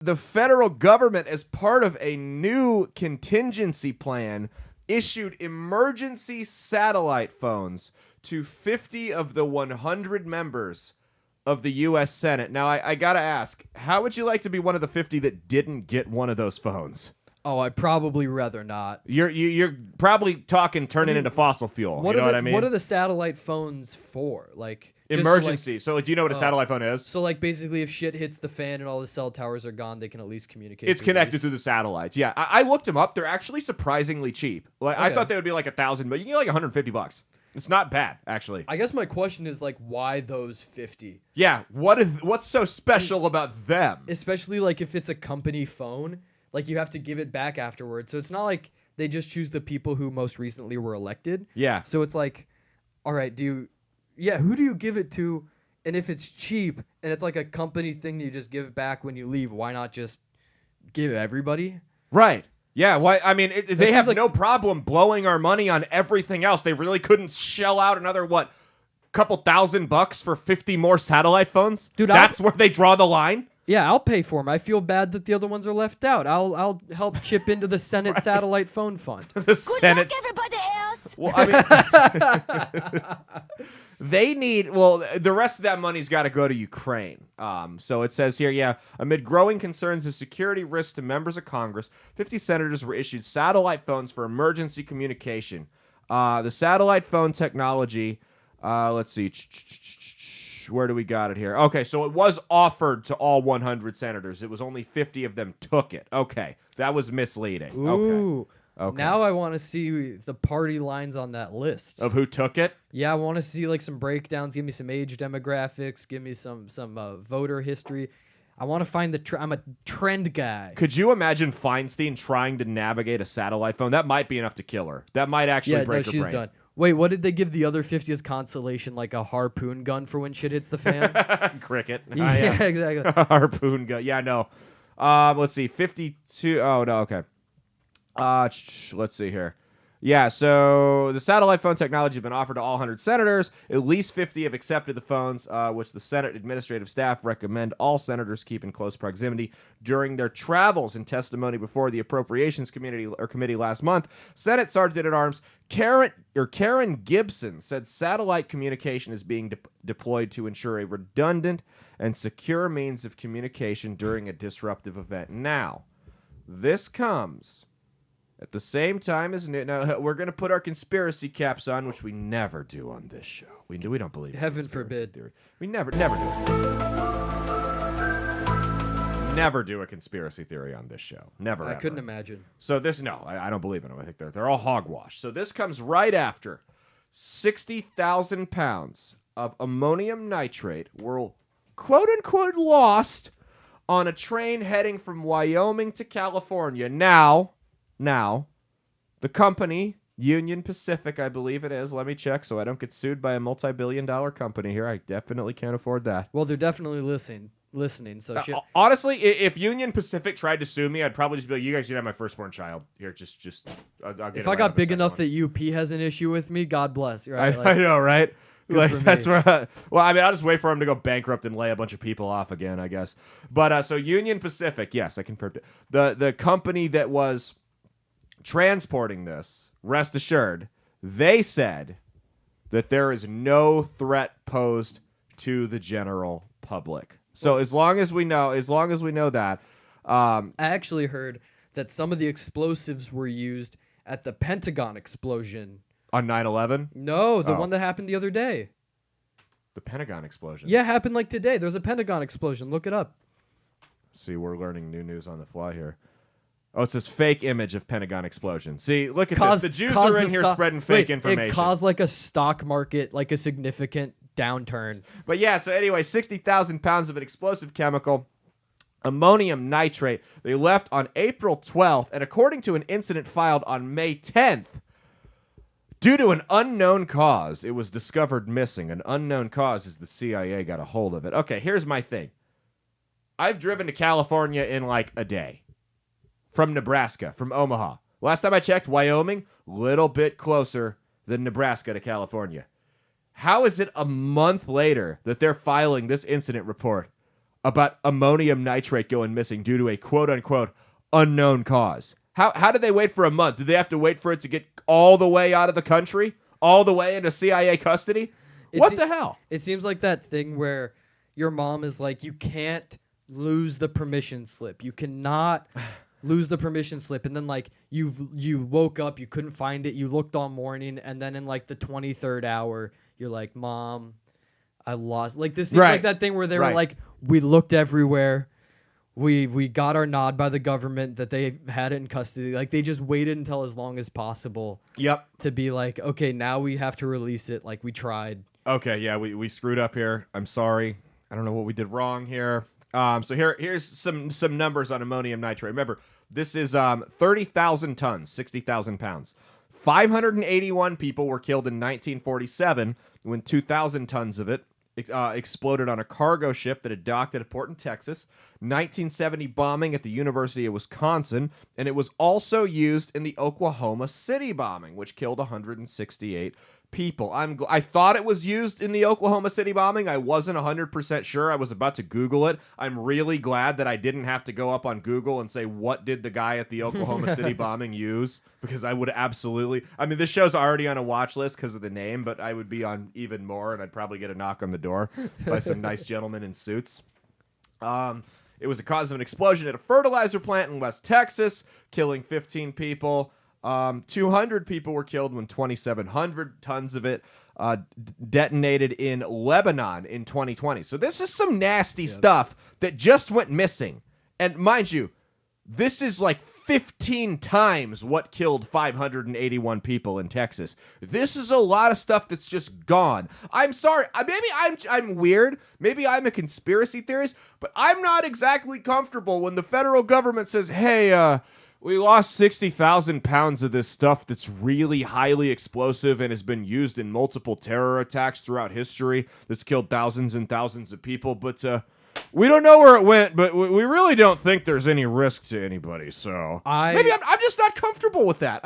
the federal government, as part of a new contingency plan, issued emergency satellite phones to 50 of the 100 members of the U.S. Senate. Now, I got to ask, how would you like to be one of the 50 that didn't get one of those phones? Oh, I'd probably rather not. You're probably talking turning into fossil fuel. You know what I mean? What are the satellite phones for? Like emergency. So do you know what a satellite phone is? So like basically if shit hits the fan and all the cell towers are gone, they can at least communicate. It's connected through the satellites. Yeah, I looked them up. They're actually surprisingly cheap. Like I thought they would be like $1,000, but you can get like $150. It's not bad, actually. I guess my question is like, why those 50? Yeah, what's so special about them? Especially like if it's a company phone, like you have to give it back afterwards. So it's not like they just choose the people who most recently were elected. Yeah. So it's like, all right, who do you give it to? And if it's cheap and it's like a company thing that you just give back when you leave, why not just give everybody? Right. Yeah, why? I mean, they have like no problem blowing our money on everything else. They really couldn't shell out another, couple $1,000 for 50 more satellite phones? Dude, that's where they draw the line? Yeah, I'll pay for them. I feel bad that the other ones are left out. I'll help chip into the Senate Satellite Phone Fund. The Senate. Good luck, everybody else. Well, I mean, they need. Well, the rest of that money's got to go to Ukraine. So it says here, amid growing concerns of security risks to members of Congress, 50 senators were issued satellite phones for emergency communication. The satellite phone technology. Let's see. Where do we got it here? Okay, so it was offered to all 100 senators. It was only 50 of them took it. Okay, that was misleading. Ooh. Okay. Now I want to see the party lines on that list. Of who took it? Yeah, I want to see like some breakdowns. Give me some age demographics. Give me some voter history. I want to find I'm a trend guy. Could you imagine Feinstein trying to navigate a satellite phone? That might be enough to kill her. That might actually break her brain. She's done. Wait, what did they give the other 50 as consolation? Like a harpoon gun for when shit hits the fan? Cricket. Yeah, exactly. Harpoon gun. Yeah, no. Let's see. 52. Oh, no. Okay. Let's see here. Yeah, so the satellite phone technology has been offered to all 100 senators. At least 50 have accepted the phones, which the Senate administrative staff recommend all senators keep in close proximity during their travels. In testimony before the Appropriations Committee last month, Senate Sergeant at Arms Karen Gibson said satellite communication is being deployed to ensure a redundant and secure means of communication during a disruptive event. Now, this comes at the same time as now, we're going to put our conspiracy caps on, which we never do on this show. We don't believe in Heaven forbid. theory. We never do it. Never do a conspiracy theory on this show. Never. I couldn't imagine. So I don't believe in them. I think they're all hogwash. So this comes right after 60,000 pounds of ammonium nitrate were quote unquote lost on a train heading from Wyoming to California. Now, the company, Union Pacific, I believe it is. Let me check so I don't get sued by a multi-billion-dollar company here. I definitely can't afford that. Well, they're definitely listening. So shit. Honestly, if Union Pacific tried to sue me, I'd probably just be like, "You guys should have my firstborn child here. I'll get if it I right got on big the enough second that UP has an issue with me, God bless. Right? I know, right? Like that's me. where. Well, I mean, I'll just wait for him to go bankrupt and lay a bunch of people off again, I guess. But so Union Pacific, yes, I confirmed it. The company that was transporting this, rest assured, they said that there is no threat posed to the general public. So as long as we know that, I actually heard that some of the explosives were used at the Pentagon explosion on 9/11. No, the one that happened the other day. The Pentagon explosion. Yeah, happened like today. There's a Pentagon explosion. Look it up. See, we're learning new news on the fly here. Oh, it says fake image of Pentagon explosion. See, look at this. The Jews are in here spreading fake information. It caused like a stock market, like a significant downturn. But yeah, so anyway, 60,000 pounds of an explosive chemical, ammonium nitrate. They left on April 12th, and according to an incident filed on May 10th, due to an unknown cause, it was discovered missing. An unknown cause is the CIA got a hold of it. Okay, here's my thing. I've driven to California in like a day. From Nebraska, from Omaha. Last time I checked, Wyoming, little bit closer than Nebraska to California. How is it a month later that they're filing this incident report about ammonium nitrate going missing due to a quote-unquote unknown cause. How did they wait for a month? Did they have to wait for it to get all the way out of the country? All the way into CIA custody? What the hell? It seems like that thing where your mom is like, you can't lose the permission slip. You cannot lose the permission slip. And then, like, you woke up, you couldn't find it, you looked all morning, and then in, like, the 23rd hour, you're like, Mom, I lost. Like, this seems like that thing where they were like, we looked everywhere. We got our nod by the government that they had it in custody. Like, they just waited until as long as possible. Yep. To be like, okay, now we have to release it. Like, we tried. Okay, yeah, we screwed up here. I'm sorry. I don't know what we did wrong here. So here's some numbers on ammonium nitrate. Remember, this is 30,000 tons, 60,000 pounds. 581 people were killed in 1947 when 2,000 tons of it exploded on a cargo ship that had docked at a port in Texas. 1970 bombing at the University of Wisconsin, and it was also used in the Oklahoma City bombing, which killed 168 people. I thought it was used in the Oklahoma City bombing. I wasn't 100% sure. I was about to Google it. I'm really glad that I didn't have to go up on Google and say, what did the guy at the Oklahoma City bombing use? Because I would absolutely... I mean, this show's already on a watch list because of the name, but I would be on even more, and I'd probably get a knock on the door by some nice gentlemen in suits. It was a cause of an explosion at a fertilizer plant in West Texas, killing 15 people. 200 people were killed when 2,700 tons of it detonated in Lebanon in 2020. So this is some nasty stuff that just went missing. And mind you, this is like 15 times what killed 581 people in Texas. This is a lot of stuff that's just gone. I'm sorry. Maybe I'm weird. Maybe I'm a conspiracy theorist, but I'm not exactly comfortable when the federal government says, hey, we lost 60,000 pounds of this stuff that's really highly explosive and has been used in multiple terror attacks throughout history that's killed thousands and thousands of people. But we don't know where it went, but we really don't think there's any risk to anybody. So maybe I'm just not comfortable with that.